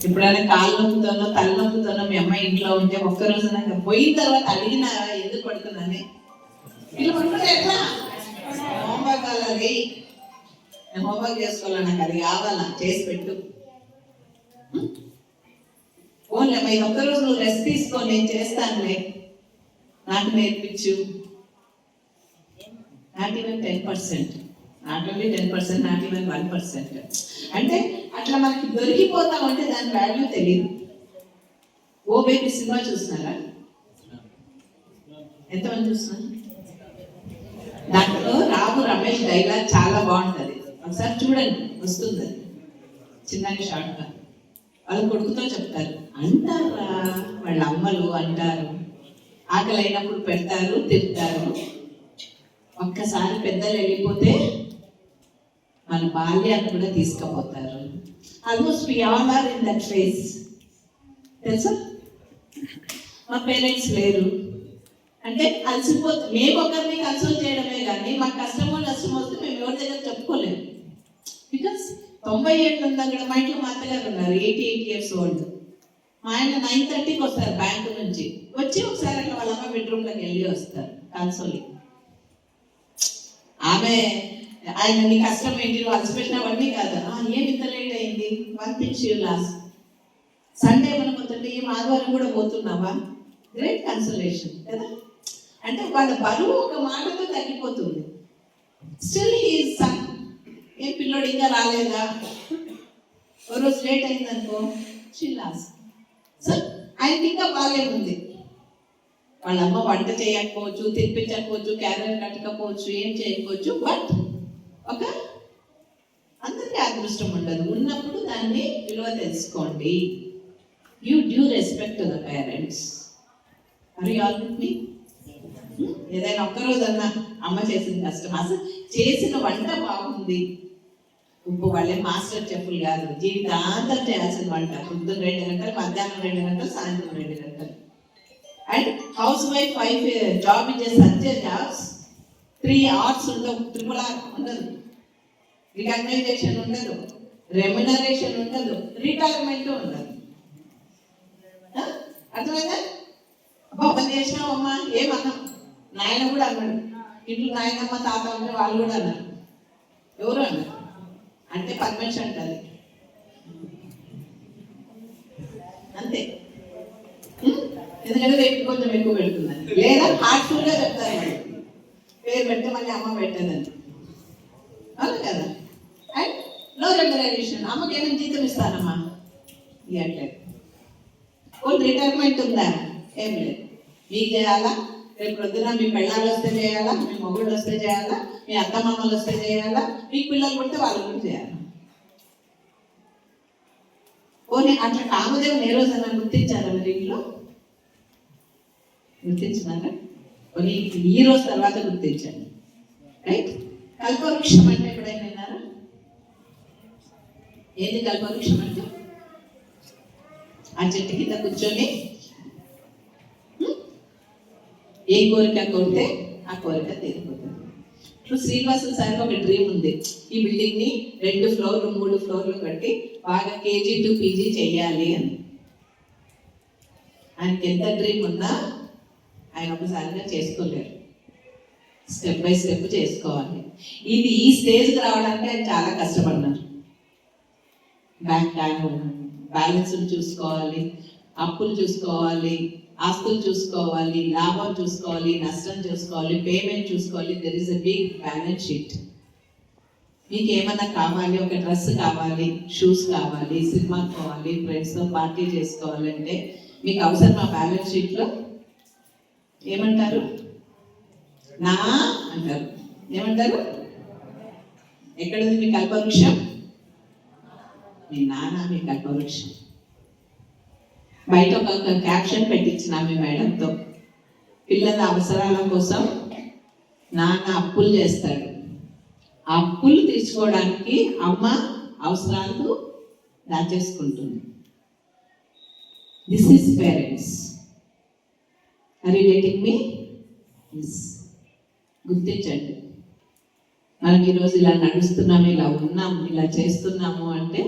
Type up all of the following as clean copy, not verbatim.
ఎప్పుడైనా కాళ్ళు నొప్పుతోనో తలనొప్పుతోనో మీ అమ్మాయి ఇంట్లో ఉంటే ఒక్కరోజు నాకు పోయిన తర్వాత అడిగినా ఎందుకు పడుతున్నానే వీళ్ళు పడుకుంటే ఎట్లా హోంవర్క్ వాళ్ళది నేను హోంవర్క్ చేసుకోవాలి, నాకు అది కావాలా చేసి పెట్టు. ఓన్లీ అమ్మాయి ఒక్కరోజు నువ్వు రెస్ట్ తీసుకో, నేను చేస్తానులే, నాకు నేర్పించు. Not even 10%, not only 10%, not even 1%. అంటే అట్లా మనకి దొరికిపోతామంటే దాని వాల్యూ తెలియదు. ఓ బేబీ సినిమా చూస్తున్నారా? ఎంతమంది చూస్తున్నారు? దాంట్లో రాము రమేష్ డైలాగ్ చాలా బాగుంటుంది, ఒకసారి చూడండి, వస్తుంది చిన్నగా షార్ట్గా. వాళ్ళ కొడుకుతో చెప్తారు, అంటారా వాళ్ళ అమ్మలు అంటారు, ఆకలి అయినప్పుడు పెడతారు తింటారు, ఒక్కసారి పెద్దలు వెళ్ళిపోతే మన బాల్యాన్ని కూడా తీసుకుపోతారు. Almost we all are in that phase. తెలుసా? మా పేరెంట్స్ లేరు అంటే అలసిపోతే మేము ఒకరిని కన్సోల్ చేయడమే కానీ మాకు కష్టమో నష్టమో వస్తే మేము ఎవరి దగ్గర చెప్పుకోలేము. బికాస్ 90 ఏళ్ళు ఉంది అక్కడ. మా ఇంట్లో మా అత్తగారు ఉన్నారు, 88 years old. మా ఆయన 9:30కి వస్తారు బ్యాంకు నుంచి, వచ్చి ఒకసారి అట్లా వాళ్ళ అమ్మ బెడ్రూమ్లోకి వెళ్ళి వస్తారు కన్సోలింగ్. ఆమె ఆయన నీ కష్టం ఏంటి, నువ్వు అలసిపెట్టిన అవన్నీ కాదు, ఏమి ఇంత లేట్ అయింది, 1 thing she will ask. Sunday మనం పోతుంటే ఏం ఆదివారం కూడా పోతున్నావా? గ్రేట్ కన్సోలేషన్ కదా. అంటే వాళ్ళ బరువు ఒక మాటతో తగ్గిపోతుంది. Still he is son. ఏ పిల్లోడు ఇంకా రాలేదా, ఓ రోజు లేట్ అయిందనుకో, చిల్లాస్ సార్ ఆయనకి ఇంకా బాల్యం ఉంది. వాళ్ళ అమ్మ వంట చేయకపోవచ్చు, తినిపించకపోవచ్చు, క్యారెట్ కట్టకపోవచ్చు, ఏం చేయకపోవచ్చు, బట్ ఒక అందరికీ అదృష్టం ఉండదు. ఉన్నప్పుడు దాన్ని విలువ తెలుసుకోండి. Give due respect to the parents. Are you all with me? ఏదైనా ఒక్కరోజన్నా అమ్మ చేసిన కష్టం, అసలు చేసిన వంట బాగుంది, ఉప్పు వాళ్ళే మాస్టర్ చెఫ్లు కాదు, జీవితాంతం చేయాల్సిన వంట, పొద్దున్న 2 గంటలు, మధ్యాహ్నం 2 గంటలు, సాయంత్రం 2 గంటలు. అండ్ హౌస్ వైఫ్ 5 జాబ్ ఇచ్చే సత్య జాబ్స్ 3 hours ఉండవు, RRR ఉండదు, రికగ్నైజేషన్ ఉండదు, రెమ్యునరేషన్ ఉండదు, రిటైర్మెంట్ ఉండదు. అర్థమైందా? పని చేసినావమ్మా ఏమన్నా, నాయన కూడా అన్నాడు, ఇంట్లో నాయనమ్మ తాత ఉంటే వాళ్ళు కూడా అన్నారు. ఎవరు అన్నారు అంటే పర్మిషన్ అంటది అంతే. ఎందుకంటే రేపు కొంచెం ఎక్కువ పెడుతున్నాను, లేదా హార్ట్ఫుల్ గా చెప్తారు, పేరు పెడితే మళ్ళీ అమ్మ పెట్టదని, అవును కదా. అండ్ నో రెమ్యునరేషన్, అమ్మకి ఏమైనా జీతం ఇస్తానమ్మా ఇవ్వట్లేదు. ఓ రిటైర్మెంట్ ఉందా? ఏం లేదు. మీకు చేయాలా, రేపు పొద్దున మీ పెళ్ళాలు వస్తే చేయాలా, మీ మొగుళ్ళు వస్తే చేయాలా, మీ అత్తమామలు వస్తే చేయాలా, మీకు పిల్లలు పుడితే వాళ్ళు కూడా చేయాలా. పోనీ అట్లా కామదేవుని ఏ రోజైనా గుర్తించారా మరి ఇంట్లో? గుర్తించినారా? పోనీ ఈ రోజు తర్వాత గుర్తించండి, రైట్? కల్పవృక్షం అంటే ఎప్పుడైనా విన్నారా? ఏంది కల్పవృక్షం అంటే? ఆ చెట్టు కింద కూర్చొని ఏ కోరిక కోరితే ఆ కోరిక తీరిపోతుంది. ఇప్పుడు శ్రీనివాసులు సార్కి ఒక డ్రీమ్ ఉంది, ఈ బిల్డింగ్ ని 2 ఫ్లోర్లు 3 ఫ్లోర్లు కట్టి బాగా KG to PG చెయ్యాలి అని. ఆయనకి ఎంత డ్రీమ్ ఉన్నా ఆయన ఒకసారిగా చేసుకోలేరు, స్టెప్ బై స్టెప్ చేసుకోవాలి. ఇది ఈ స్టేజ్కి రావడానికి ఆయన చాలా కష్టపడినారు. బ్యాంక్ బ్యాలెన్స్ చూసుకోవాలి, అప్పులు చూసుకోవాలి, ఆస్తులు చూసుకోవాలి, లాభం చూసుకోవాలి, నష్టం చూసుకోవాలి, పేమెంట్ చూసుకోవాలి. There is a big balance sheet. మీకు ఏమన్నా కావాలి, ఒక డ్రెస్ కావాలి, షూస్ కావాలి, సినిమాకి పోవాలి, ఫ్రెండ్స్తో పార్టీ చేసుకోవాలంటే మీకు అవసరం ఆ బ్యాలెన్స్ షీట్లో. ఏమంటారు? నా అంటారు. ఏమంటారు? ఎక్కడుంది మీ కల్పవృక్షం? మీ నాన్న మీ కల్పవృక్షం. బయట ఒక క్యాప్షన్ పెట్టించిన మీ మేడంతో, పిల్లల అవసరాల కోసం నాన్న అప్పులు చేస్తాడు, ఆ అప్పులు తీర్చుకోవడానికి అమ్మ అవసరాలు దాచేసుకుంటుంది. This is parents. Are you getting me? గుర్తించండి. మనం ఈరోజు ఇలా నడుస్తున్నాము, ఇలా ఉన్నాము, ఇలా చేస్తున్నాము అంటే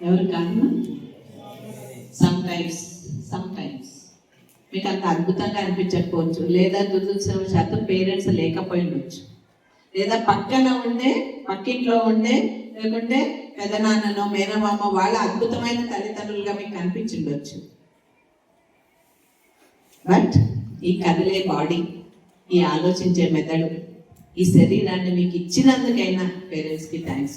ఎవరు కారణం? సమ్ టైమ్స్ మీకు అంత అద్భుతంగా అనిపించకపోవచ్చు, లేదా దురదృష్టవశాత్తు పేరెంట్స్ లేకపోయి ఉండొచ్చు, లేదా పక్కింట్లో ఉండే లేకుంటే పెదనాన్ననో మేనమామ వాళ్ళ అద్భుతమైన తల్లిదండ్రులుగా మీకు కనిపించుండొచ్చు. బట్ ఈ కదిలే బాడీ, ఈ ఆలోచించే మెదడు, ఈ శరీరాన్ని మీకు ఇచ్చినందుకైనా పేరెంట్స్కి థ్యాంక్స్.